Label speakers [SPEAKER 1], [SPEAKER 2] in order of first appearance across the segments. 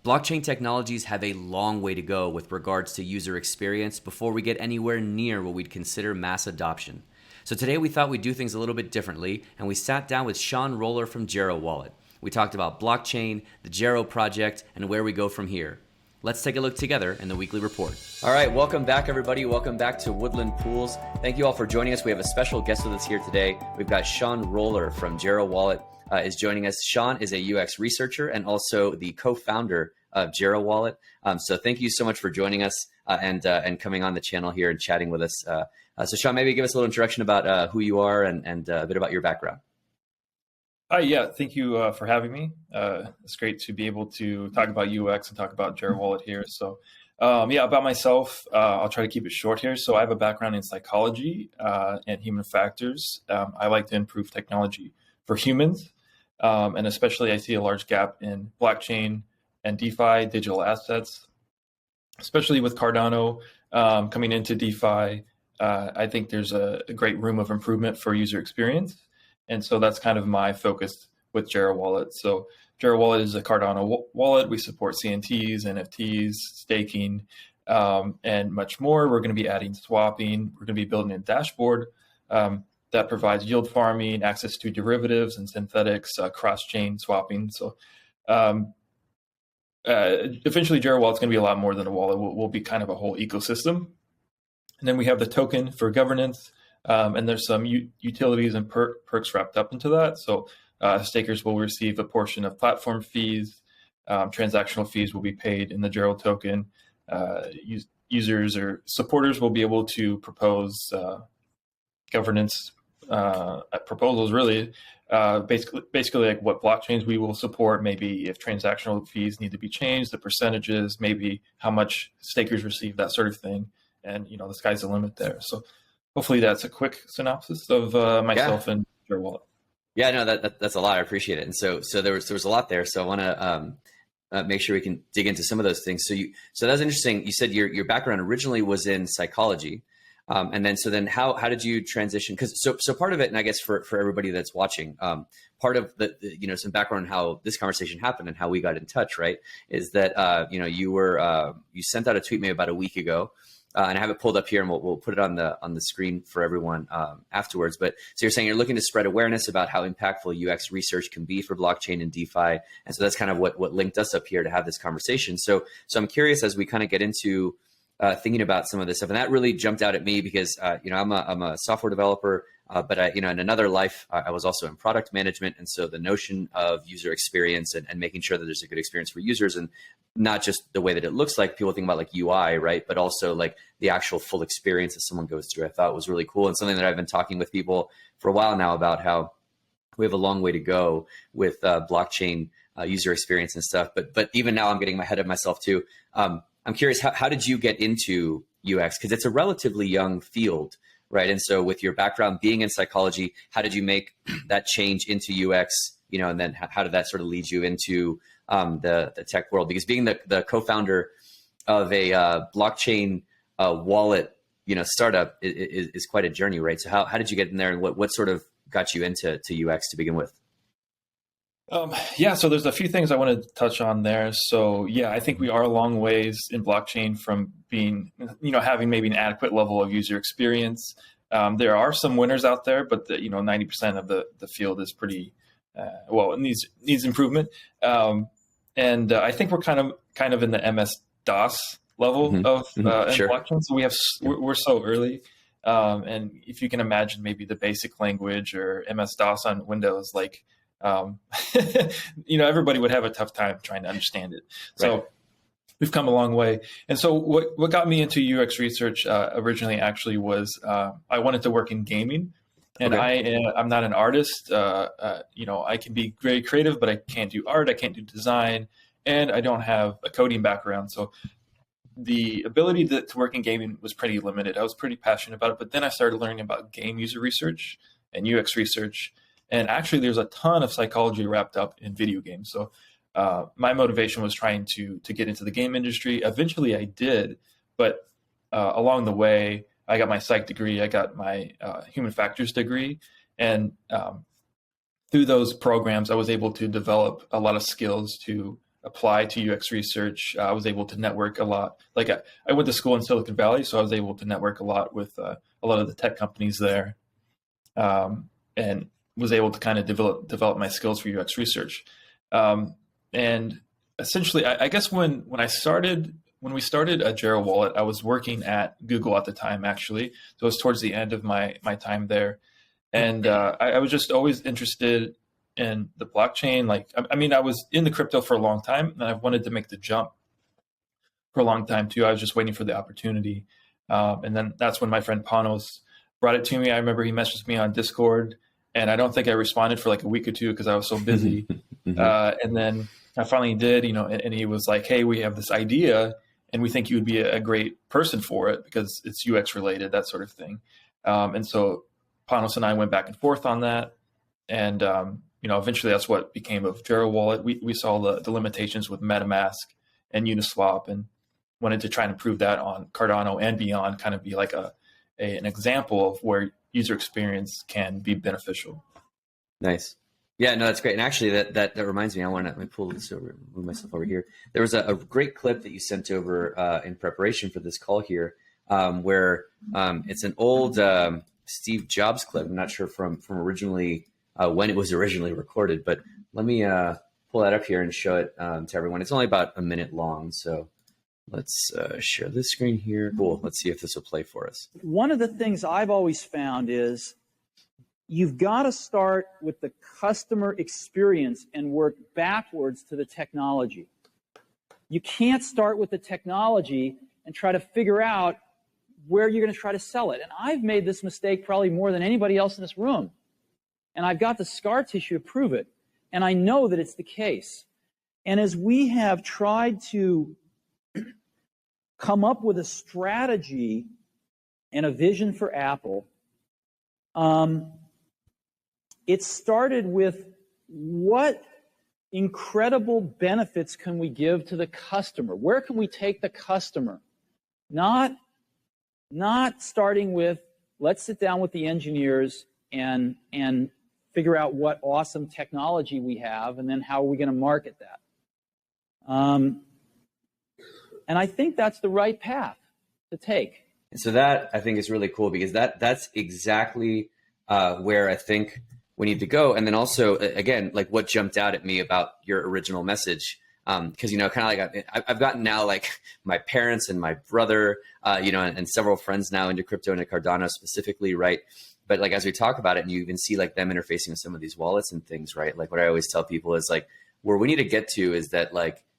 [SPEAKER 1] Blockchain technologies have a long way to go with regards to user experience before we get anywhere near what we'd consider mass adoption. So today we thought we'd do things a little bit differently, and we sat down with Shawn Roller from Gero Wallet. We talked about blockchain, the Gero project, and where we go from here. Let's take a look together in the weekly report. All right, welcome back, everybody. Welcome back to Woodland Pools. Thank you all for joining us. We have a special guest with us here today. We've got Shawn Roller from Gero Wallet is joining us. Shawn is a UX researcher and also the co-founder of Gero Wallet. So thank you so much for joining us and coming on the channel here and chatting with us. So Shawn, maybe give us a little introduction about who you are and a bit about your background.
[SPEAKER 2] Yeah, thank you for having me. It's great to be able to talk about UX and talk about Gero Wallet here. So yeah, about myself, I'll try to keep it short here. So I have a background in psychology and human factors. I like to improve technology for humans. And especially I see a large gap in blockchain and DeFi, digital assets, especially with Cardano coming into DeFi. I think there's a great room of improvement for user experience. And so that's kind of my focus with Gero Wallet. So Gero Wallet is a Cardano wallet. We support CNTs, NFTs, staking, and much more. We're going to be adding swapping. We're going to be building a dashboard that provides yield farming, access to derivatives and synthetics, cross-chain swapping. So eventually Gero Wallet's going to be a lot more than a wallet. We'll be kind of a whole ecosystem. And then we have the token for governance. And there's some utilities and perks wrapped up into that. So stakers will receive a portion of platform fees. Transactional fees will be paid in the Gero token. Users or supporters will be able to propose governance proposals, really. Basically like what blockchains we will support, maybe if transactional fees need to be changed, the percentages, maybe how much stakers receive, that sort of thing. And, you know, the sky's the limit there. So hopefully that's a quick synopsis of myself and Gero Wallet.
[SPEAKER 1] Yeah, no, that's a lot. I appreciate it. And so there was a lot there. So I want to make sure we can dig into some of those things. So that's interesting. You said your background originally was in psychology, and then how did you transition? Because so part of it, and I guess for everybody that's watching, part of the some background on how this conversation happened and how we got in touch, right, is that you sent out a tweet maybe about a week ago. And I have it pulled up here, and we'll put it on the screen for everyone afterwards. But so you're saying you're looking to spread awareness about how impactful UX research can be for blockchain and DeFi, and so that's kind of what linked us up here to have this conversation. So I'm curious as we kind of get into thinking about some of this stuff, and that really jumped out at me because I'm a software developer, but in another life I was also in product management, and so the notion of user experience and making sure that there's a good experience for users and not just the way that it looks like people think about like UI, right? But also like the actual full experience that someone goes through, I thought was really cool. And something that I've been talking with people for a while now about how we have a long way to go with blockchain user experience and stuff. But even now I'm getting ahead of myself too. I'm curious, how did you get into UX? Because it's a relatively young field, right? And so with your background being in psychology, how did you make that change into UX? And then how did that sort of lead you into the tech world? Because being the co-founder of a blockchain wallet, startup is quite a journey, right? So how did you get in there, and what sort of got you into UX to begin with?
[SPEAKER 2] Yeah, so there's a few things I want to touch on there. So yeah, I think we are a long ways in blockchain from being, having maybe an adequate level of user experience. There are some winners out there, but 90% of the field is pretty it needs improvement. And I think we're kind of in the MS-DOS level of
[SPEAKER 1] Sure.
[SPEAKER 2] blockchain. So we're so early. And if you can imagine maybe the basic language or MS-DOS on Windows, like, everybody would have a tough time trying to understand it. So
[SPEAKER 1] Right.
[SPEAKER 2] We've come a long way. And so what got me into UX research originally actually was I wanted to work in gaming. And
[SPEAKER 1] Okay.
[SPEAKER 2] I'm not an artist. I can be very creative, but I can't do art. I can't do design, and I don't have a coding background. So the ability to work in gaming was pretty limited. I was pretty passionate about it, but then I started learning about game user research and UX research. And actually, there's a ton of psychology wrapped up in video games. So my motivation was trying to get into the game industry. Eventually, I did, but along the way, I got my psych degree, I got my human factors degree, and through those programs, I was able to develop a lot of skills to apply to UX research. I was able to network a lot. Like I went to school in Silicon Valley, so I was able to network a lot with a lot of the tech companies there, and was able to kind of develop my skills for UX research. And essentially, I guess when we started a Gero Wallet, I was working at Google at the time, actually. So it was towards the end of my time there. And I was just always interested in the blockchain. Like, I mean, I was in the crypto for a long time, and I wanted to make the jump for a long time too. I was just waiting for the opportunity. And then that's when my friend Panos brought it to me. I remember he messaged me on Discord, and I don't think I responded for like a week or two because I was so busy. And then I finally did, and he was like, "Hey, we have this idea, and we think you would be a great person for it because it's UX related, that sort of thing." And so Panos and I went back and forth on that. And, eventually that's what became of Gero Wallet. We saw the limitations with MetaMask and Uniswap and wanted to try and improve that on Cardano and beyond, kind of be like an example of where user experience can be beneficial.
[SPEAKER 1] Nice. Yeah, no, that's great. And actually that reminds me, I want to pull this over, move myself over here. There was a great clip that you sent over in preparation for this call here, where it's an old Steve Jobs clip. I'm not sure from originally when it was originally recorded, but let me pull that up here and show it to everyone. It's only about a minute long, so let's share this screen here. Cool. Let's see if this will play for us.
[SPEAKER 3] One of the things I've always found is you've got to start with the customer experience and work backwards to the technology. You can't start with the technology and try to figure out where you're going to try to sell it. And I've made this mistake probably more than anybody else in this room. And I've got the scar tissue to prove it. And I know that it's the case. And as we have tried to come up with a strategy and a vision for Apple, it started with what incredible benefits can we give to the customer? Where can we take the customer? Not starting with, let's sit down with the engineers and figure out what awesome technology we have, and then how are we going to market that? And I think that's the right path to take.
[SPEAKER 1] And so that, I think, is really cool, because that's exactly where I think we need to go. And then also, again, like what jumped out at me about your original message, because, kind of like I've gotten now, like my parents and my brother, and several friends now into crypto and into Cardano specifically, right? But like, as we talk about it, and you even see like them interfacing with some of these wallets and things, right? Like what I always tell people is like, where we need to get to is that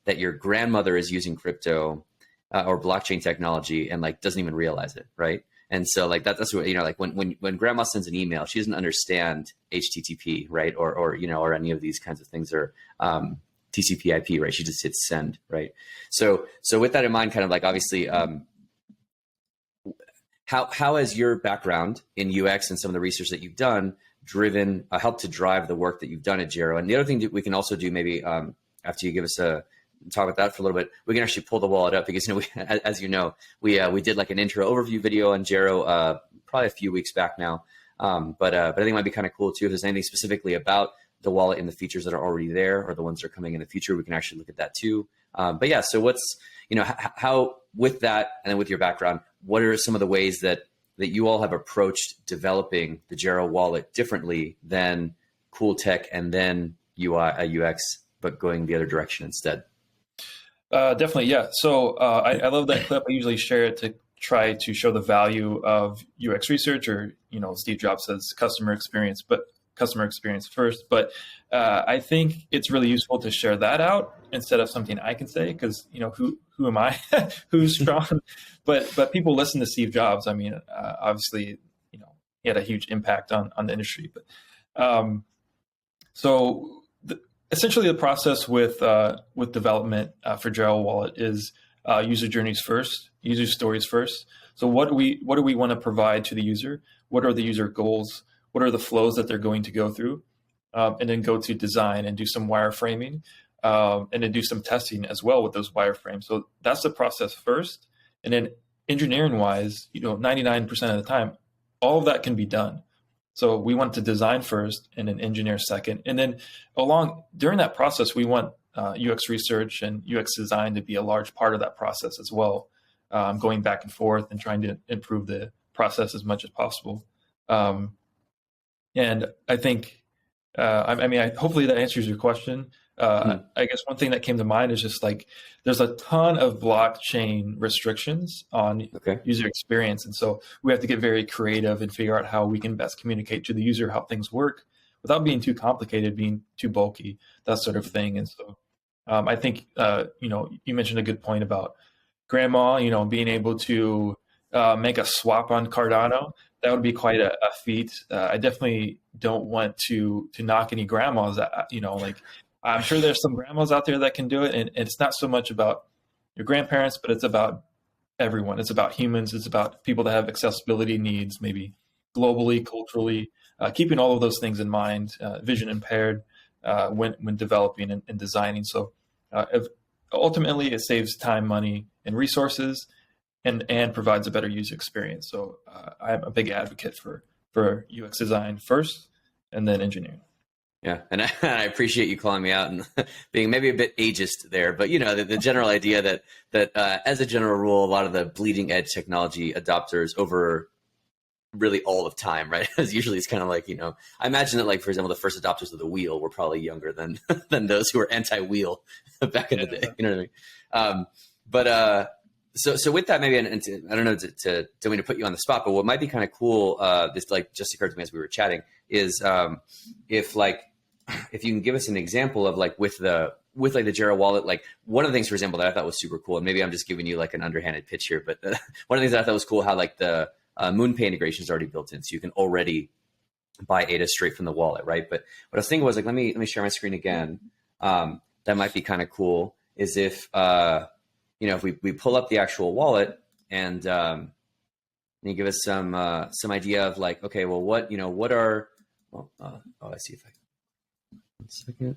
[SPEAKER 1] that your grandmother is using crypto or blockchain technology and like doesn't even realize it, right? And so like that's what, like when grandma sends an email, she doesn't understand HTTP, right? Or any of these kinds of things, or TCP/IP, right? She just hits send, right? So with that in mind, kind of like obviously, how has your background in UX and some of the research that you've done helped to drive the work that you've done at Gero? And the other thing that we can also do, maybe after you give us talk about that for a little bit, we can actually pull the wallet up, because as you know, we did like an intro overview video on Gero probably a few weeks back now. But I think it might be kind of cool too if there's anything specifically about the wallet and the features that are already there, or the ones that are coming in the future. We can actually look at that too. But yeah, so what's how with that, and then with your background, what are some of the ways that you all have approached developing the Gero Wallet differently than cool tech and then UI UX, but going the other direction instead?
[SPEAKER 2] Definitely, yeah. So I love that clip. I usually share it to try to show the value of UX research, or Steve Jobs says customer experience first. But I think it's really useful to share that out instead of something I can say, because who am I? Who's Shawn? But people listen to Steve Jobs. I mean, obviously, he had a huge impact on the industry. But essentially, the process with development for Gero Wallet is user journeys first, user stories first. So what do we want to provide to the user? What are the user goals? What are the flows that they're going to go through? And then go to design and do some wireframing, and then do some testing as well with those wireframes. So that's the process first. And then engineering wise, 99% of the time, all of that can be done. So we want to design first and then engineer second. And then during that process, we want UX research and UX design to be a large part of that process as well, going back and forth and trying to improve the process as much as possible. And I think, hopefully that answers your question. I guess one thing that came to mind is just like there's a ton of blockchain restrictions on user experience. And so we have to get very creative and figure out how we can best communicate to the user how things work without being too complicated, being too bulky, that sort of thing. And so I think, you mentioned a good point about grandma, being able to make a swap on Cardano. That would be quite a feat. I definitely don't want to knock any grandmas. I'm sure there's some grandmas out there that can do it, and it's not so much about your grandparents, but it's about everyone. It's about humans. It's about people that have accessibility needs, maybe globally, culturally, keeping all of those things in mind, vision impaired when developing and designing. So ultimately, it saves time, money, and resources, and provides a better user experience. So I'm a big advocate for UX design first, and then engineering.
[SPEAKER 1] Yeah, and I appreciate you calling me out and being maybe a bit ageist there, but the general idea that as a general rule, a lot of the bleeding edge technology adopters over really all of time, right? As usually it's kind of like, I imagine that, like, for example, the first adopters of the wheel were probably younger than those who were anti-wheel back in the day. You know what I mean? So with that, maybe, and I don't know, don't mean to put you on the spot, but what might be kind of cool, this like just occurred to me as we were chatting, is if you can give us an example of like with the Gero Wallet, like one of the things, for example, that I thought was super cool, and maybe I'm just giving you like an underhanded pitch here, but one of the things that I thought was cool, how like the MoonPay integration is already built in, so you can already buy ADA straight from the wallet, right? But what I was thinking was like, let me share my screen again. That might be kind of cool. Is if if we pull up the actual wallet and you give us some idea of like, okay, well, what are I see if I. 1 second.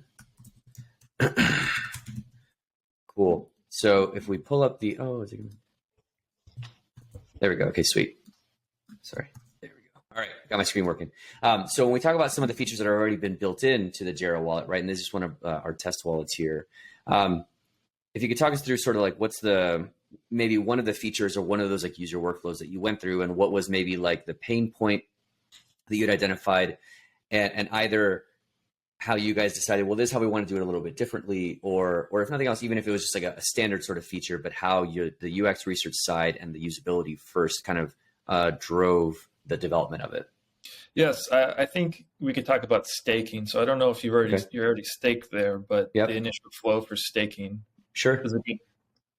[SPEAKER 1] Cool. So if we pull up the, there we go. Okay, sweet. Sorry. There we go. All right. Got my screen working. So when we talk about some of the features that have already been built into the Gero Wallet, right? And this is one of our test wallets here. If you could talk us through sort of like what's maybe one of the features or one of those like user workflows that you went through, and what was maybe like the pain point that you'd identified, and either how you guys decided, well, this is how we want to do it a little bit differently, or if nothing else, even if it was just like a standard sort of feature, but how the UX research side and the usability first kind of drove the development of it.
[SPEAKER 2] Yes, I think we could talk about staking. So I don't know if you're already staked there, but the initial flow for staking is a good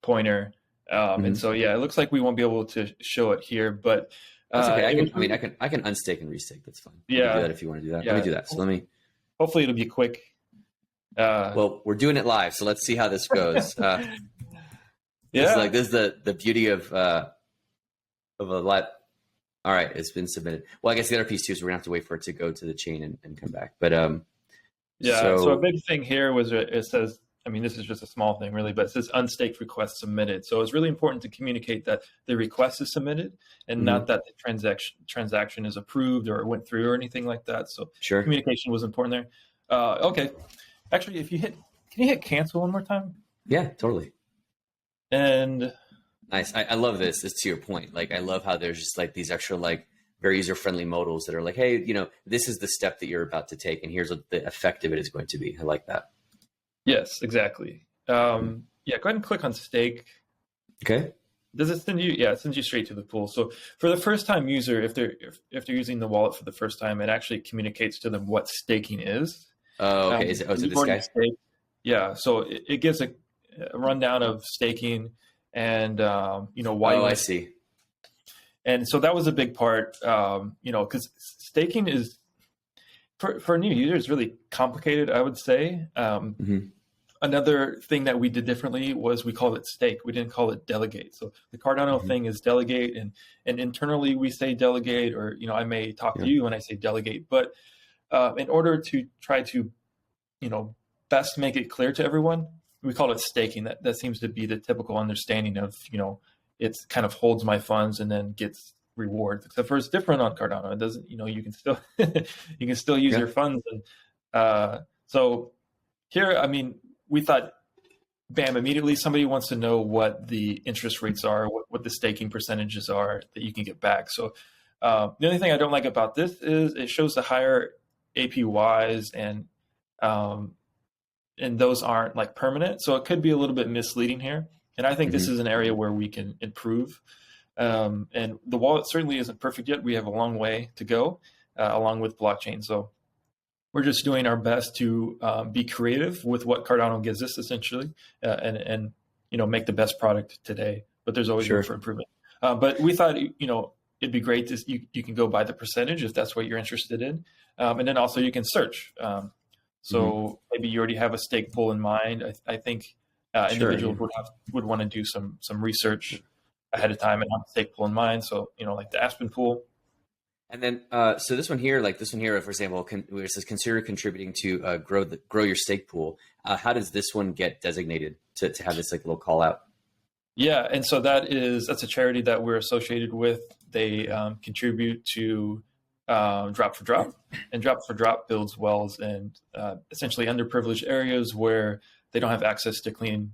[SPEAKER 2] pointer. And so it looks like we won't be able to show it here, but
[SPEAKER 1] that's okay. I can unstake and restake. That's fine. You can do that if you want to do that. Let me do that. So
[SPEAKER 2] hopefully it'll be quick.
[SPEAKER 1] Well, we're doing it live, so let's see how this goes. This is the beauty of a live. All right, it's been submitted. Well, I guess the other piece too is we're gonna have to wait for it to go to the chain and come back. But
[SPEAKER 2] so a big thing here was it says, this is just a small thing really, but it says unstaked request submitted. So it's really important to communicate that the request is submitted and not that the transaction is approved or went through or anything like that. So communication was important there. Okay. Actually, can you hit cancel one more time?
[SPEAKER 1] Yeah, totally.
[SPEAKER 2] And
[SPEAKER 1] nice. I love this. It's to your point. Like, I love how there's just like these extra, like very user-friendly modals that are like, hey, this is the step that you're about to take, and here's what the effect of it is going to be. I like that.
[SPEAKER 2] Yes, exactly. Go ahead and click on stake.
[SPEAKER 1] Okay.
[SPEAKER 2] Does it send you? Yeah, it sends you straight to the pool. So for the first time user, if they're using the wallet for the first time, it actually communicates to them what staking is.
[SPEAKER 1] Oh, okay. Is it this guy?
[SPEAKER 2] Staked. Yeah. So it gives a rundown of staking and why.
[SPEAKER 1] Oh, I see.
[SPEAKER 2] And so that was a big part, because staking is for new users really complicated, I would say. Another thing that we did differently was we called it stake. We didn't call it delegate. So the Cardano thing is delegate, and internally we say delegate, or I may talk to you when I say delegate. But in order to try to best make it clear to everyone, we call it staking. That seems to be the typical understanding of it's kind of holds my funds and then gets rewards. Except for it's different on Cardano. It doesn't. You can still use your funds, and so here, we thought, bam, immediately somebody wants to know what the interest rates are, what the staking percentages are that you can get back. So the only thing I don't like about this is it shows the higher APYs, and those aren't like permanent. So it could be a little bit misleading here. And I think this is an area where we can improve. And the wallet certainly isn't perfect yet. We have a long way to go along with blockchain. So we're just doing our best to be creative with what Cardano gives us, essentially, and make the best product today. But there's always room for improvement. But we thought it'd be great to you can go by the percentage if that's what you're interested in, and then also you can search. So maybe you already have a stake pool in mind. I think individuals would want to do some research ahead of time and have a stake pool in mind. So like the ASPEN pool.
[SPEAKER 1] And then, so this one here, for example, where it says consider contributing to grow your stake pool. How does this one get designated to have this like little call out?
[SPEAKER 2] Yeah, and so that's a charity that we're associated with. They contribute to Drop for Drop, and Drop for Drop builds wells in essentially underprivileged areas where they don't have access to clean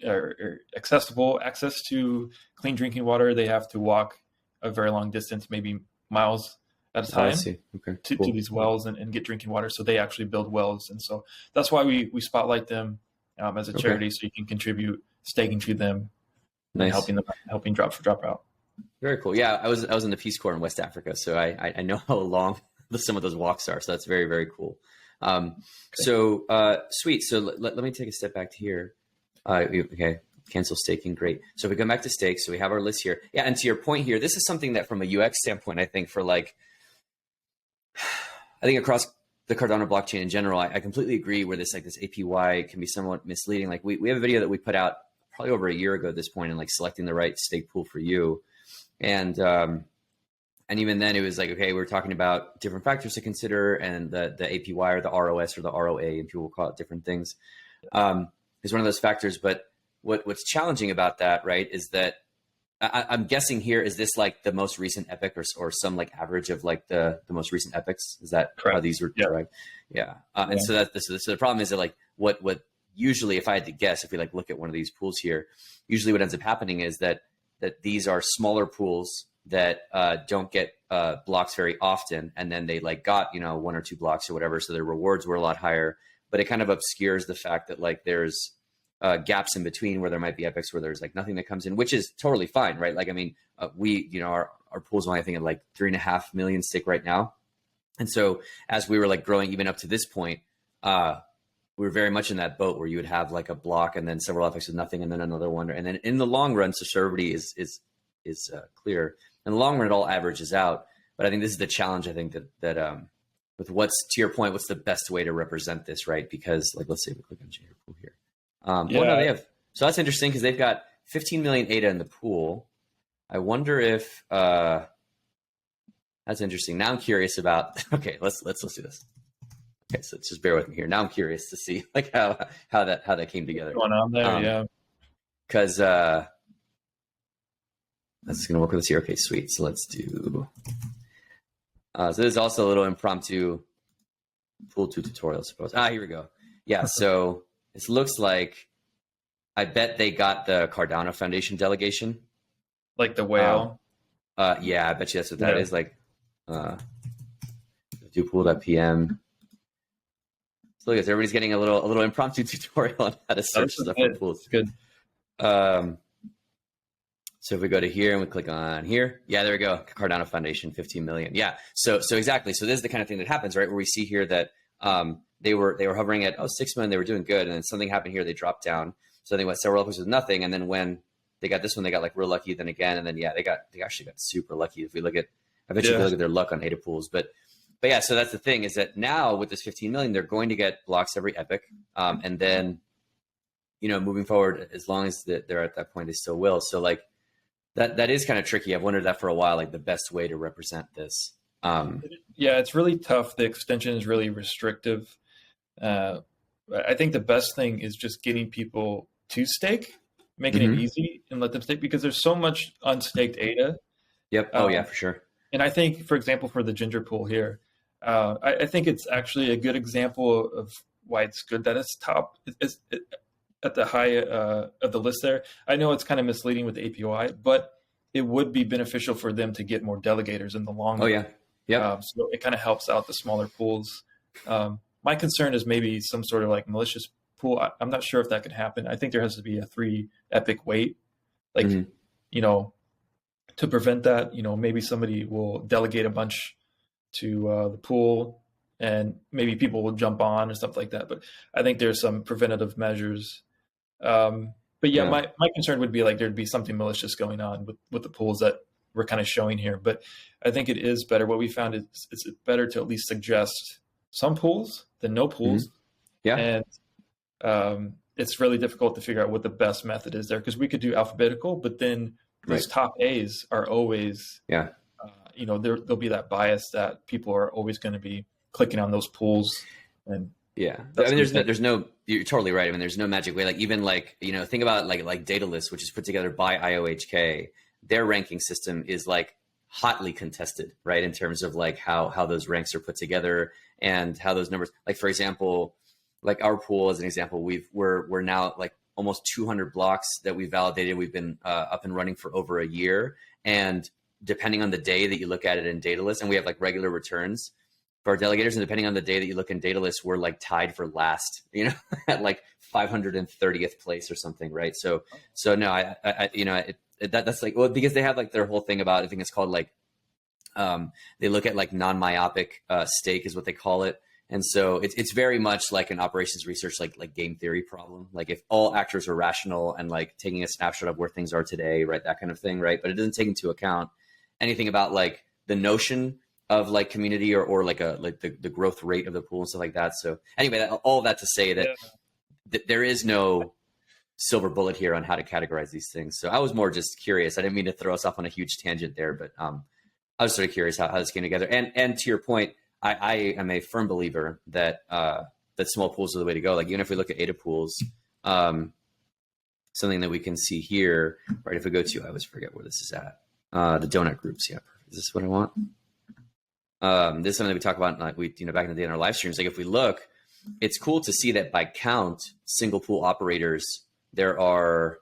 [SPEAKER 2] or accessible access to clean drinking water. They have to walk a very long distance, maybe miles at a time to these wells and get drinking water. So they actually build wells. And so that's why we spotlight them as a charity, so you can contribute staking to them and helping Drop for Drop out.
[SPEAKER 1] Very cool. Yeah, I was in the Peace Corps in West Africa, so I know how long some of those walks are. So that's very, very cool. So sweet. So let me take a step back to here. Okay. Cancel staking. Great. So if we go back to stakes, so we have our list here. Yeah. And to your point here, this is something that from a UX standpoint, I think across the Cardano blockchain in general, I completely agree where this APY can be somewhat misleading. Like we have a video that we put out probably over a year ago at this point, and like selecting the right stake pool for you. And even then it was like, okay, we're talking about different factors to consider, and the APY or the ROS or the ROA, and people will call it different things, is one of those factors. But what's challenging about that, right, is that I'm guessing here, is this like the most recent epoch or some like average of like the most recent epochs? Is that correct? How these were derived? Yeah. And so the problem is that like what usually, if I had to guess, if we like look at one of these pools here, usually what ends up happening is that these are smaller pools that don't get blocks very often, and then they like got 1 or 2 blocks or whatever, so their rewards were a lot higher. But it kind of obscures the fact that like there's gaps in between where there might be epochs where there's like nothing that comes in, which is totally fine, right? Like, I mean, our pool's only, I think, at like 3.5 million stake right now. And so as we were like growing even up to this point, we were very much in that boat where you would have like a block and then several epochs with nothing and then another one. And then in the long run, so everybody is clear. In the long run, it all averages out. But I think this is the challenge. I think that with what's, to your point, what's the best way to represent this, right? Because like, let's say we click on Gero pool here. Well, no, they have. So that's interesting because they've got 15 million ADA in the pool. I wonder if that's interesting. Now I'm curious about. Okay, let's do this. Okay, so just bear with me here. Now I'm curious to see like how that came together.
[SPEAKER 2] What's going on there? Yeah.
[SPEAKER 1] Because that's going to work with us here. Okay, sweet. So let's do. So there's also a little impromptu pool 2 tutorial, I suppose. Here we go. Yeah. So. This looks like, I bet they got the Cardano Foundation delegation.
[SPEAKER 2] Like the whale?
[SPEAKER 1] Yeah, I bet you that's what that is. Like, do pool.pm. So look, everybody's getting a little impromptu tutorial on how to search stuff for pools.
[SPEAKER 2] Good.
[SPEAKER 1] So if we go to here and we click on here, yeah, there we go. Cardano Foundation, 15 million. Yeah. So exactly. So this is the kind of thing that happens, right? Where we see here that, they were hovering at 6 million. They were doing good, and then something happened here. They dropped down. So they went several episodes with nothing, and then when they got this one, they got like real lucky. Then again, and then they actually got super lucky. If we look at, I bet you look at their luck on ADA pools, but yeah. So that's the thing, is that now with this 15 million, they're going to get blocks every epoch, and then moving forward, as long as they're at that point, they still will. So like that is kind of tricky. I've wondered that for a while, like the best way to represent this.
[SPEAKER 2] Yeah, it's really tough. The extension is really restrictive. I think the best thing is just getting people to stake, making it easy, and let them stake, because there's so much unstaked ADA.
[SPEAKER 1] Yep. Oh yeah, for sure.
[SPEAKER 2] And I think, for example, for the Ginger pool here, I think it's actually a good example of why it's good that it's top. It's at the high of the list there. I know it's kind of misleading with the APY, but it would be beneficial for them to get more delegators in the long run.
[SPEAKER 1] Oh yeah, yeah.
[SPEAKER 2] So it kind of helps out the smaller pools. My concern is maybe some sort of like malicious pool. I'm not sure if that could happen. I think there has to be a 3 epic wait, like to prevent that. Maybe somebody will delegate a bunch to the pool, and maybe people will jump on or stuff like that. But I think there's some preventative measures. But yeah, my concern would be like there'd be something malicious going on with the pools that we're kind of showing here. But I think it is better. What we found is it's better to at least suggest some pools than no pools.
[SPEAKER 1] Yeah.
[SPEAKER 2] And it's really difficult to figure out what the best method is there, because we could do alphabetical, but then those top A's are always, there'll be that bias that people are always going to be clicking on those pools. And
[SPEAKER 1] I mean, there's no, you're totally right. I mean, there's no magic way. Like even like, think about like Datalist, which is put together by IOHK. Their ranking system is like hotly contested, right? In terms of like how those ranks are put together and how those numbers, like for example, like our pool as an example, we're now like almost 200 blocks that we validated. We've been up and running for over a year. And depending on the day that you look at it in Datalist, and we have like regular returns for our delegators, and depending on the day that you look in Datalist, we're like tied for last, at like 530th place or something, right? So no, that's like, well, because they have like their whole thing about, I think it's called like, they look at like non-myopic stake is what they call it. And so it's very much like an operations research, like game theory problem. Like if all actors are rational and like taking a snapshot of where things are today, right? That kind of thing, right? But it doesn't take into account anything about like the notion of like community or like the growth rate of the pool and stuff like that. So anyway, all that to say that there is no silver bullet here on how to categorize these things. So I was more just curious. I didn't mean to throw us off on a huge tangent there, but I was sort of curious how this came together. And to your point, I am a firm believer that that small pools are the way to go. Like even if we look at ADA pools, something that we can see here, right? If we go to, I always forget where this is at. The donut groups. Yeah. Is this what I want? This is something that we talk about, like we, back in the day in our live streams. Like if we look, it's cool to see that by count, single pool operators, there are,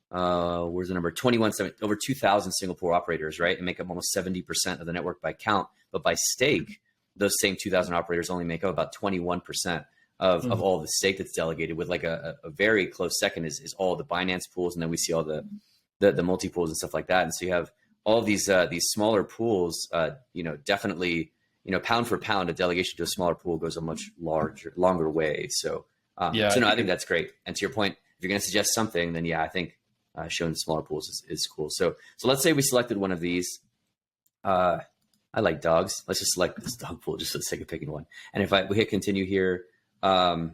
[SPEAKER 1] where's the number? Over 2,000 single pool operators, right? And make up almost 70% of the network by count. But by stake, those same 2,000 operators only make up about 21% of all the stake that's delegated, with like a very close second is all the Binance pools. And then we see all the multi pools and stuff like that. And so you have all of these smaller pools, definitely, pound for pound, a delegation to a smaller pool goes a much longer way. So, I think that's great. And to your point, if you're going to suggest something, then I think showing the smaller pools is cool. So let's say we selected one of these. I like dogs. Let's just select this dog pool just for the sake of picking one. And if we hit continue here, cool.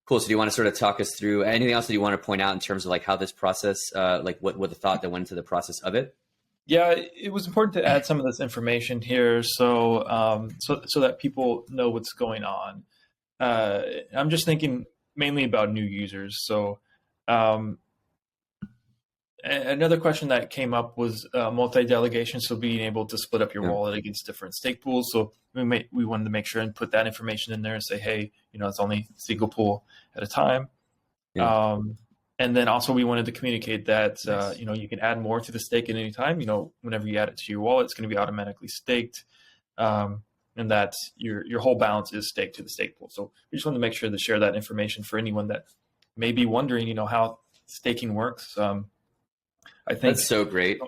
[SPEAKER 1] So do you want to sort of talk us through anything else that you want to point out in terms of like how this process, like what the thought that went into the process of it?
[SPEAKER 2] Yeah, it was important to add some of this information here, so that people know what's going on. I'm just thinking mainly about new users. So another question that came up was multi-delegation, so being able to split up your wallet against different stake pools. So we wanted to make sure and put that information in there and say, hey, it's only single pool at a time. Yeah. And then also we wanted to communicate that, you can add more to the stake at any time. Whenever you add it to your wallet, it's going to be automatically staked, and that your whole balance is staked to the stake pool. So we just wanted to make sure to share that information for anyone that may be wondering, how staking works. I think
[SPEAKER 1] that's so great.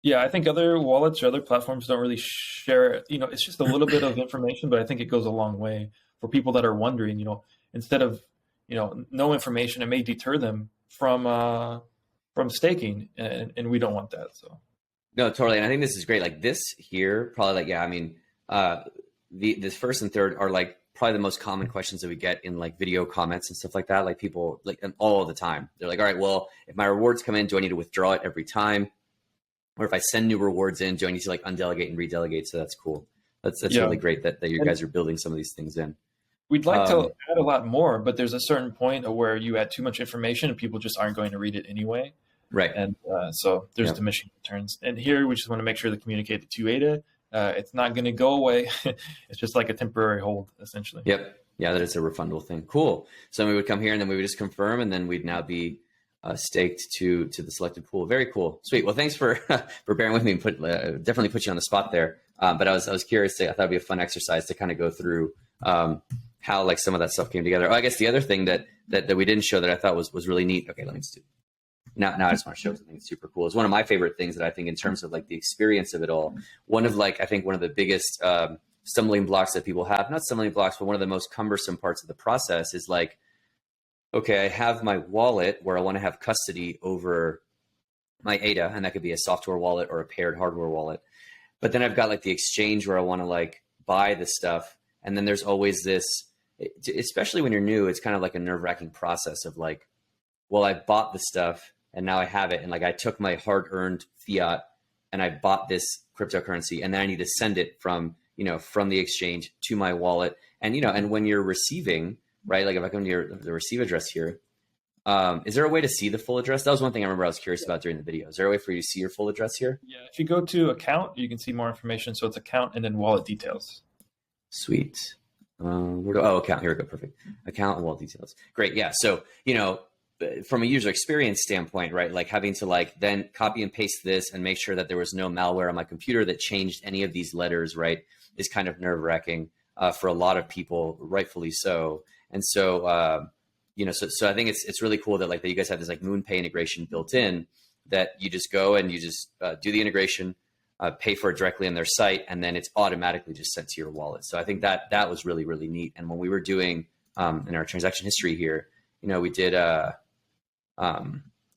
[SPEAKER 2] Yeah, I think other wallets or other platforms don't really share it. It's just a little bit of information, but I think it goes a long way for people that are wondering, instead of no information, it may deter them from staking, and we don't want that. So,
[SPEAKER 1] no, totally. And I think this is great. Like this here, probably this first and third are like probably the most common questions that we get in like video comments and stuff like that. Like people like all the time, they're like, all right, well, if my rewards come in, do I need to withdraw it every time? Or if I send new rewards in, do I need to like undelegate and redelegate? So that's cool. That's really great that you guys are building some of these things in.
[SPEAKER 2] We'd like to add a lot more, but there's a certain point where you add too much information and people just aren't going to read it anyway.
[SPEAKER 1] Right.
[SPEAKER 2] And so there's diminishing returns. And here we just want to make sure to communicate to ADA. It's not going to go away. It's just like a temporary hold, essentially.
[SPEAKER 1] Yep. Yeah, that is a refundable thing. Cool. So we would come here and then we would just confirm, and then we'd now be staked to the selected pool. Very cool. Sweet. Well, thanks for for bearing with me and definitely put you on the spot there. But I was curious. I thought it'd be a fun exercise to kind of go through how like some of that stuff came together. Oh, I guess the other thing that we didn't show that I thought was really neat. Okay, let me just do. Now I just want to show something that's super cool. It's one of my favorite things that I think in terms of like the experience of it all. One of like I think one of the biggest stumbling blocks that people have, not stumbling blocks, but one of the most cumbersome parts of the process is like, okay, I have my wallet where I want to have custody over my ADA, and that could be a software wallet or a paired hardware wallet. But then I've got like the exchange where I want to like buy the stuff. And then there's always this, especially when you're new, it's kind of like a nerve-wracking process of like, well, I bought the stuff and now I have it. And like I took my hard-earned fiat and I bought this cryptocurrency, and then I need to send it from the exchange to my wallet. And, and when you're receiving, right? Like if I come to the receive address here, is there a way to see the full address? That was one thing I remember I was curious about during the video. Is there a way for you to see your full address here?
[SPEAKER 2] Yeah, if you go to account, you can see more information. So it's account and then wallet details.
[SPEAKER 1] Sweet. Account. Here we go. Perfect. Account and wallet details. Great. Yeah. So, from a user experience standpoint, right? Like having to like then copy and paste this and make sure that there was no malware on my computer that changed any of these letters, right? Is kind of nerve wracking for a lot of people, rightfully so. And so, so I think it's really cool that like that you guys have this like MoonPay integration built in, that you just go and you just do the integration, pay for it directly on their site, and then it's automatically just sent to your wallet. So I think that was really, really neat. And when we were doing in our transaction history here, we did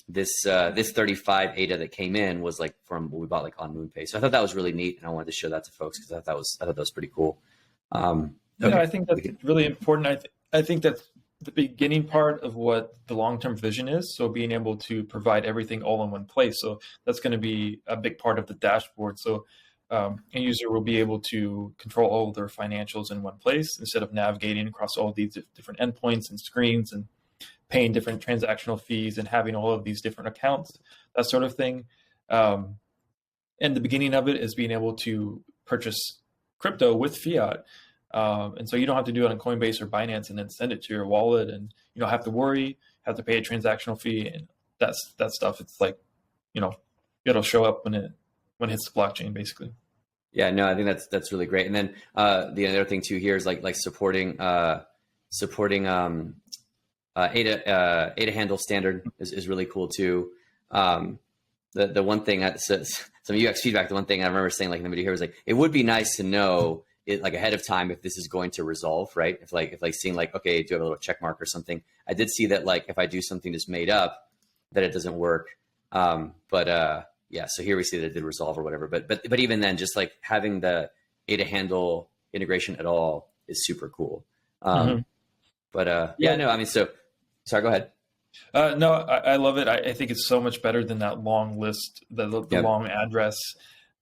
[SPEAKER 1] this 35 ADA that came in was like from what we bought like on MoonPay. So I thought that was really neat, and I wanted to show that to folks because I thought that was pretty cool. Okay.
[SPEAKER 2] Yeah, I think that's really important. I think that's the beginning part of what the long-term vision is. So being able to provide everything all in one place. So that's going to be a big part of the dashboard. So a user will be able to control all of their financials in one place instead of navigating across all these different endpoints and screens and paying different transactional fees and having all of these different accounts, that sort of thing. And the beginning of it is being able to purchase crypto with fiat. And so you don't have to do it on Coinbase or Binance and then send it to your wallet, and you don't have to worry, have to pay a transactional fee, and that stuff. It's like, it'll show up when it hits the blockchain, basically.
[SPEAKER 1] Yeah, no, I think that's really great. And then the other thing too here is like supporting ADA handle standard is really cool too. The one thing some UX feedback, the one thing I remember saying like in the video here was like, it would be nice to know it like ahead of time if this is going to resolve, right? If seeing like, okay, do you have a little check mark or something? I did see that like if I do something just made up, that it doesn't work. Yeah, so here we see that it did resolve or whatever. But even then, just like having the ADA handle integration at all is super cool. Yeah, no, I mean, so sorry, go ahead.
[SPEAKER 2] No, I love it. I think it's so much better than that long list, the long address.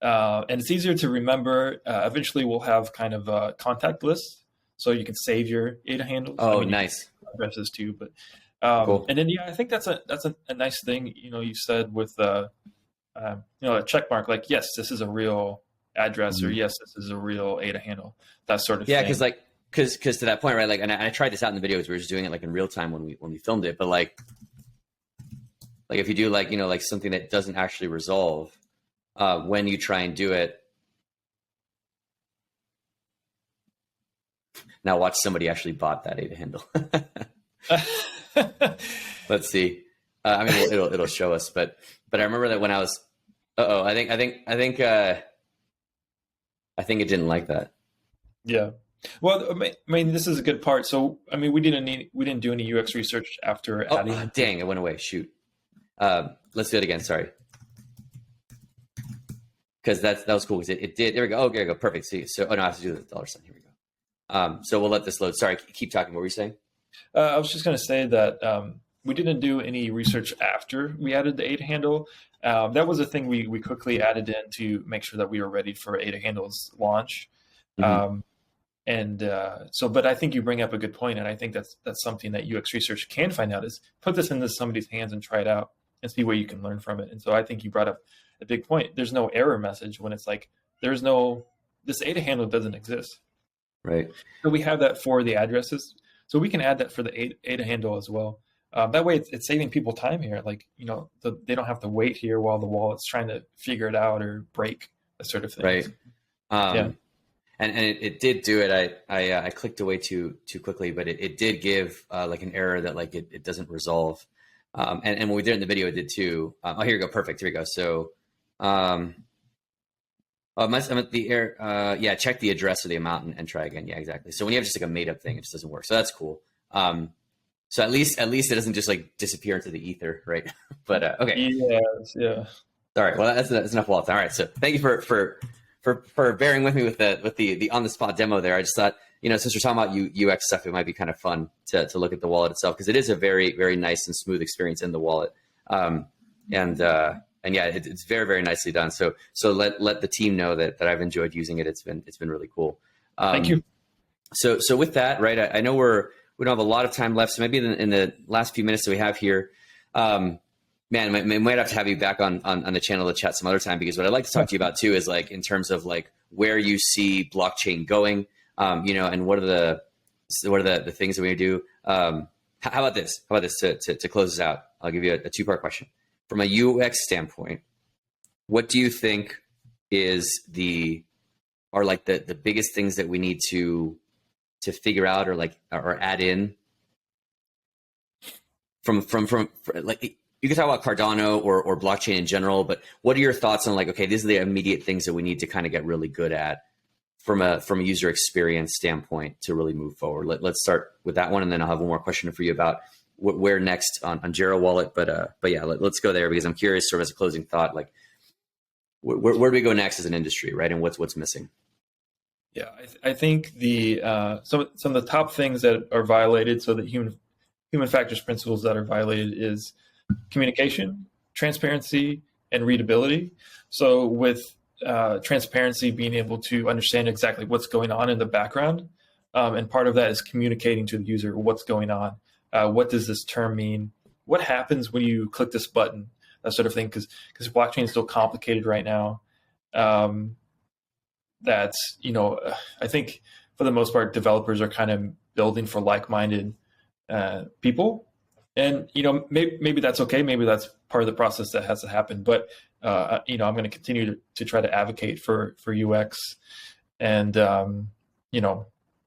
[SPEAKER 2] And it's easier to remember. Eventually, we'll have kind of a contact list, so you can save your ADA handles.
[SPEAKER 1] Oh, nice.
[SPEAKER 2] Addresses too, but
[SPEAKER 1] cool.
[SPEAKER 2] And then I think that's a nice thing. You said with a check mark, like yes, this is a real address, or yes, this is a real ADA handle. That sort of thing.
[SPEAKER 1] Yeah, because to that point, right? Like, and I tried this out in the videos. We were just doing it like in real time when we filmed it. But like if you do like something that doesn't actually resolve. When you try and do it, now watch somebody actually bought that ADA handle. Let's see. I mean, it'll show us, but I remember that when I was, I think it didn't like that.
[SPEAKER 2] Yeah. Well, I mean, this is a good part. So, I mean, we didn't do any UX research after adding.
[SPEAKER 1] Dang, it went away. Shoot. Let's do it again. Sorry. Because that was cool. Because it did. There we go. Oh, there we go. Perfect. So I have to do the $sign. Here we go. So we'll let this load. Sorry, keep talking. What were you saying?
[SPEAKER 2] I was just going to say that we didn't do any research after we added the ADA handle. That was a thing we quickly added in to make sure that we were ready for ADA handle's launch. Mm-hmm. But I think you bring up a good point, and I think that's something that UX research can find out, is put this into somebody's hands and try it out and see what you can learn from it. And so I think you brought up a big point. There's no error message when it's like this ADA handle doesn't exist.
[SPEAKER 1] Right.
[SPEAKER 2] So we have that for the addresses. So we can add that for the ADA handle as well. That way it's saving people time here. Like, they don't have to wait here while the wallet's trying to figure it out or break, that sort of thing.
[SPEAKER 1] Right.
[SPEAKER 2] Yeah.
[SPEAKER 1] And it did do it. I clicked away too quickly, but it did give like an error that like it doesn't resolve. And when we did it in the video, it did too. Oh, here we go. Perfect. Here we go. So, I'm at the air. Yeah, check the address or the amount and try again. Yeah, exactly. So when you have just like a made up thing, it just doesn't work. So that's cool. So at least it doesn't just like disappear into the ether, right? But okay.
[SPEAKER 2] Yes, yeah.
[SPEAKER 1] All right. Well, that's enough wallet. All right. So thank you for bearing with me with the on the spot demo there. I just thought, since we're talking about UX stuff, it might be kind of fun to look at the wallet itself, because it is a very, very nice and smooth experience in the wallet. And yeah, it's very, very nicely done. So let the team know that I've enjoyed using it. It's been really cool.
[SPEAKER 2] Thank you.
[SPEAKER 1] So with that, right, I know we don't have a lot of time left. So maybe in the last few minutes that we have here, man, we might have to have you back on the channel to chat some other time, because what I'd like to talk to you about too is like in terms of like where you see blockchain going, and what are the things that we do. How about this? To close this out? I'll give you a two-part question. From a UX standpoint, what do you think are like the biggest things that we need to figure out or add in from like, you can talk about Cardano or blockchain in general, but what are your thoughts on like, okay, these are the immediate things that we need to kind of get really good at from a user experience standpoint to really move forward? Let's start with that one, and then I'll have one more question for you about where next on Gero Wallet. But yeah, let's go there, because I'm curious, sort of as a closing thought, like where do we go next as an industry, right? And what's missing?
[SPEAKER 2] Yeah, I think some of the top things that are violated, so that human factors principles that are violated, is communication, transparency, and readability. So with transparency, being able to understand exactly what's going on in the background, and part of that is communicating to the user what's going on. What does this term mean? What happens when you click this button? That sort of thing, because blockchain is so complicated right now. That I think for the most part, developers are kind of building for like-minded people, and maybe that's okay. Maybe that's part of the process that has to happen. But I'm going to continue to try to advocate for UX, and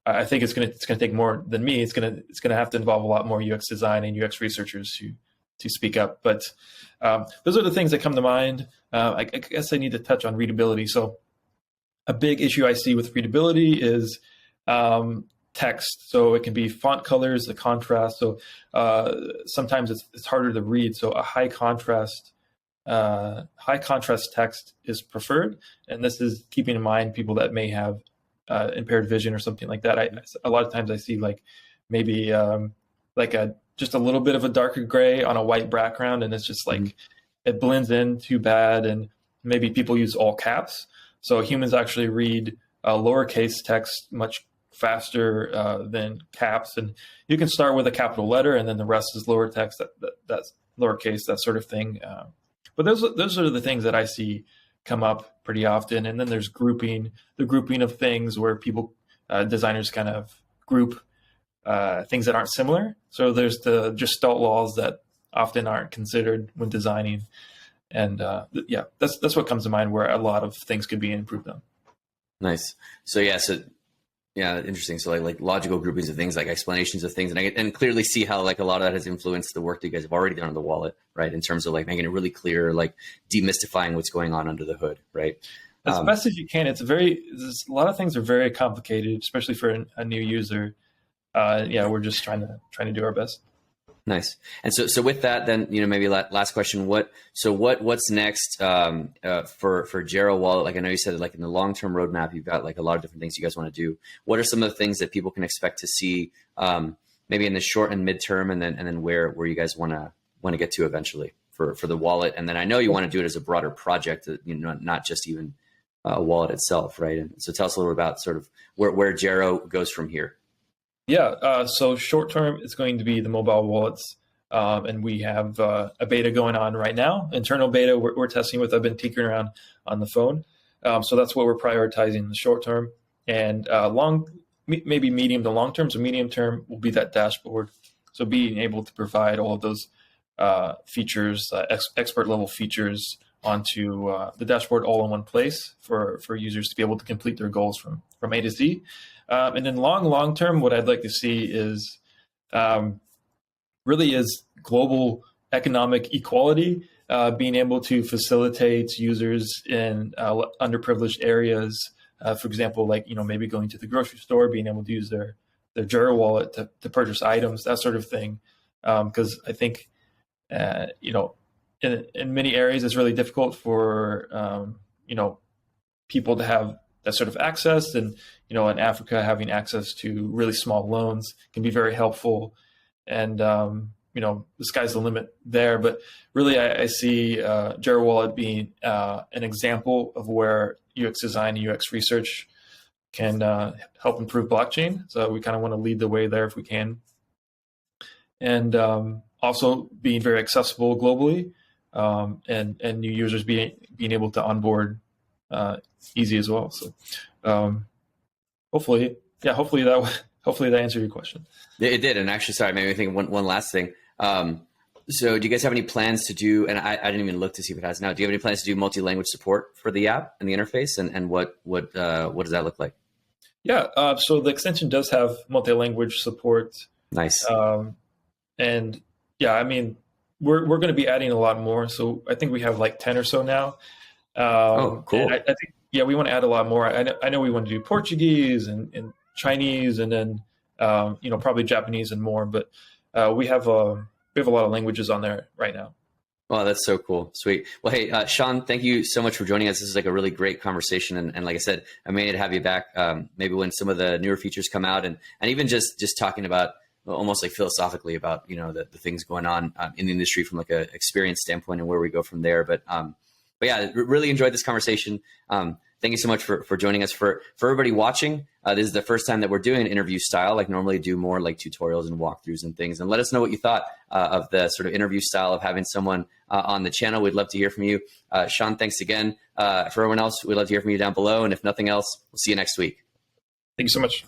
[SPEAKER 2] I think it's going to take more than me. It's going to have to involve a lot more UX design and UX researchers to speak up. But those are the things that come to mind. I guess I need to touch on readability. So a big issue I see with readability is text. So it can be font colors, the contrast. So sometimes it's harder to read. So a high contrast text is preferred. And this is keeping in mind people that may have impaired vision or something like that. A lot of times I see like maybe just a little bit of a darker gray on a white background, and it's just like it blends in too bad. And maybe people use all caps. So humans actually read lowercase text much faster than caps, and you can start with a capital letter, and then the rest is lower text. That's lowercase, that sort of thing. But those are the things that I see come up pretty often. And then there's the grouping of things where people, designers kind of group things that aren't similar. So there's the Gestalt laws that often aren't considered when designing. And that's what comes to mind, where a lot of things could be improved on. Nice.
[SPEAKER 1] So interesting. So like logical groupings of things, like explanations of things, and I can clearly see how like a lot of that has influenced the work that you guys have already done on the wallet, right? In terms of like making it really clear, like demystifying what's going on under the hood, right?
[SPEAKER 2] As best as you can. A lot of things are very complicated, especially for a new user. We're just trying to do our best.
[SPEAKER 1] Nice. And so with that, then, maybe last question, what's next for Gero Wallet? Like I know you said, like in the long-term roadmap, you've got like a lot of different things you guys want to do. What are some of the things that people can expect to see, maybe in the short and midterm, and then where you guys want to get to eventually for the wallet? And then I know you want to do it as a broader project, not just even a wallet itself, right? And so tell us a little about sort of where Gero goes from here.
[SPEAKER 2] Yeah, so short term, it's going to be the mobile wallets, and we have a beta going on right now. Internal beta we're testing with. I've been tinkering around on the phone, so that's what we're prioritizing in the short term. And long maybe medium to long term. So medium term will be that dashboard. So being able to provide all of those features, expert level features onto the dashboard all in one place for users to be able to complete their goals from A to Z. And then long term, what I'd like to see is really is global economic equality, being able to facilitate users in underprivileged areas. For example, like, maybe going to the grocery store, being able to use their Gero Wallet to purchase items, that sort of thing. Because I think, in many areas, it's really difficult for, people to have that sort of access. And, in Africa, having access to really small loans can be very helpful. And, the sky's the limit there. But really, I see Gero Wallet being an example of where UX design and UX research can help improve blockchain. So we kind of want to lead the way there if we can. And also being very accessible globally, and new users being able to onboard easy as well. So hopefully that answered your question.
[SPEAKER 1] It did. And actually, sorry, maybe I think one last thing. So do you guys have any plans to do, and I didn't even look to see if it has now, do you have any plans to do multi-language support for the app and the interface? And what does that look like?
[SPEAKER 2] Yeah, so the extension does have multi-language support.
[SPEAKER 1] Nice.
[SPEAKER 2] And yeah, I mean, we're going to be adding a lot more. So I think we have like 10 or so now.
[SPEAKER 1] Oh, cool.
[SPEAKER 2] I think, we want to add a lot more. I know we want to do Portuguese and Chinese, and then, probably Japanese and more, but we have a lot of languages on there right now.
[SPEAKER 1] Oh, that's so cool. Sweet. Well, hey, Shawn, thank you so much for joining us. This is like a really great conversation. And like I said, I may need to have you back maybe when some of the newer features come out, and even just talking about almost like philosophically about, the things going on in the industry from like a experience standpoint and where we go from there. But yeah, really enjoyed this conversation. Thank you so much for joining us. For everybody watching, this is the first time that we're doing an interview style. Like normally do more like tutorials and walkthroughs and things. And let us know what you thought of the sort of interview style of having someone on the channel. We'd love to hear from you. Shawn, thanks again. For everyone else, we'd love to hear from you down below. And if nothing else, we'll see you next week.
[SPEAKER 2] Thank you so much.